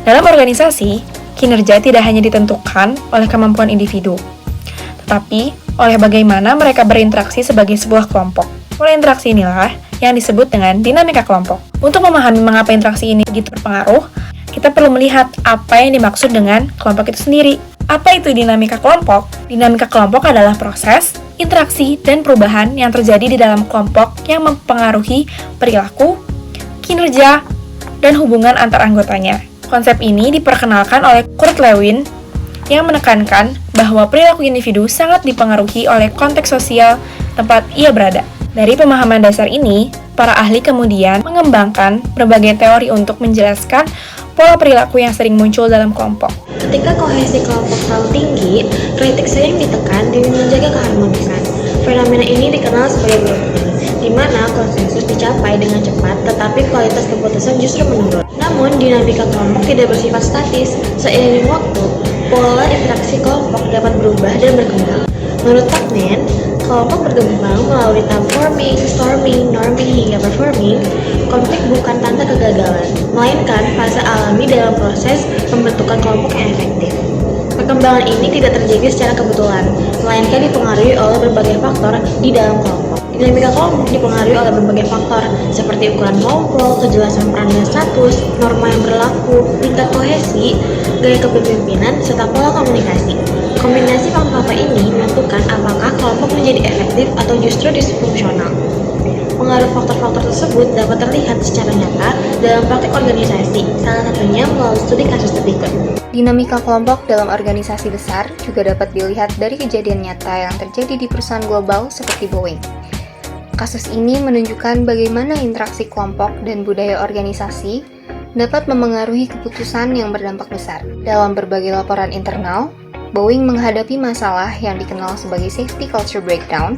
Dalam organisasi, kinerja tidak hanya ditentukan oleh kemampuan individu, tetapi oleh bagaimana mereka berinteraksi sebagai sebuah kelompok. Pola interaksi inilah yang disebut dengan dinamika kelompok. Untuk memahami mengapa interaksi ini begitu berpengaruh, kita perlu melihat apa yang dimaksud dengan kelompok itu sendiri. Apa itu dinamika kelompok? Dinamika kelompok adalah proses, interaksi, dan perubahan yang terjadi di dalam kelompok yang mempengaruhi perilaku, kinerja, dan hubungan antar anggotanya. Konsep ini diperkenalkan oleh Kurt Lewin yang menekankan bahwa perilaku individu sangat dipengaruhi oleh konteks sosial tempat ia berada. Dari pemahaman dasar ini, para ahli kemudian mengembangkan berbagai teori untuk menjelaskan pola perilaku yang sering muncul dalam kelompok. Ketika kohesi kelompok terlalu tinggi, kritik sering ditekan demi menjaga keharmonisan. Fenomena ini dikenal sebagai grouping, di mana konsensus dicapai dengan cepat, tetapi kualitas keputusan justru menurun. Namun, dinamika kelompok tidak bersifat statis. Seiring waktu, pola interaksi kelompok dapat berubah dan berkembang. Menurut Tuckman, kelompok berkembang melalui tahap forming, storming, norming, hingga performing. Konflik bukan tanda kegagalan, melainkan fase alami dalam proses pembentukan kelompok yang efektif. Perkembangan ini tidak terjadi secara kebetulan, melainkan dipengaruhi oleh berbagai faktor di dalam kelompok. Dinamika kelompok dipengaruhi oleh berbagai faktor, seperti ukuran kelompok, kejelasan peran dan status, norma yang berlaku, tingkat kohesi, gaya kepemimpinan, serta pola komunikasi. Kombinasi faktor ini menentukan apakah kelompok menjadi efektif atau justru disfungsional. Pengaruh faktor-faktor tersebut dapat terlihat secara nyata dalam praktik organisasi, salah satunya melalui studi kasus berikut. Dinamika kelompok dalam organisasi besar juga dapat dilihat dari kejadian nyata yang terjadi di perusahaan global seperti Boeing. Kasus ini menunjukkan bagaimana interaksi kelompok dan budaya organisasi dapat memengaruhi keputusan yang berdampak besar. Dalam berbagai laporan internal, Boeing menghadapi masalah yang dikenal sebagai safety culture breakdown,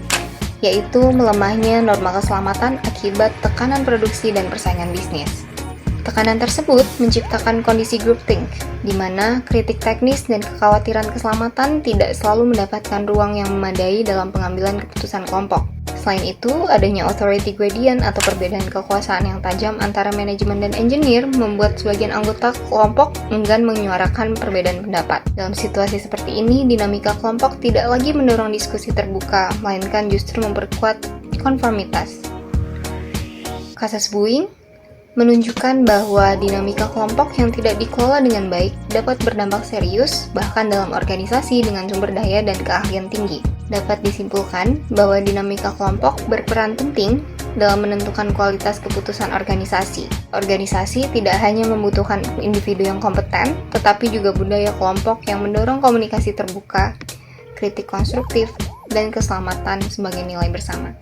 yaitu melemahnya norma keselamatan akibat tekanan produksi dan persaingan bisnis. Tekanan tersebut menciptakan kondisi groupthink, di mana kritik teknis dan kekhawatiran keselamatan tidak selalu mendapatkan ruang yang memadai dalam pengambilan keputusan kelompok. Selain itu, adanya authority gradient atau perbedaan kekuasaan yang tajam antara manajemen dan engineer membuat sebagian anggota kelompok enggan menyuarakan perbedaan pendapat. Dalam situasi seperti ini, dinamika kelompok tidak lagi mendorong diskusi terbuka, melainkan justru memperkuat konformitas. Kasus Boeing menunjukkan bahwa dinamika kelompok yang tidak dikelola dengan baik dapat berdampak serius, bahkan dalam organisasi dengan sumber daya dan keahlian tinggi. Dapat disimpulkan bahwa dinamika kelompok berperan penting dalam menentukan kualitas keputusan organisasi. Organisasi tidak hanya membutuhkan individu yang kompeten, tetapi juga budaya kelompok yang mendorong komunikasi terbuka, kritik konstruktif, dan keselamatan sebagai nilai bersama.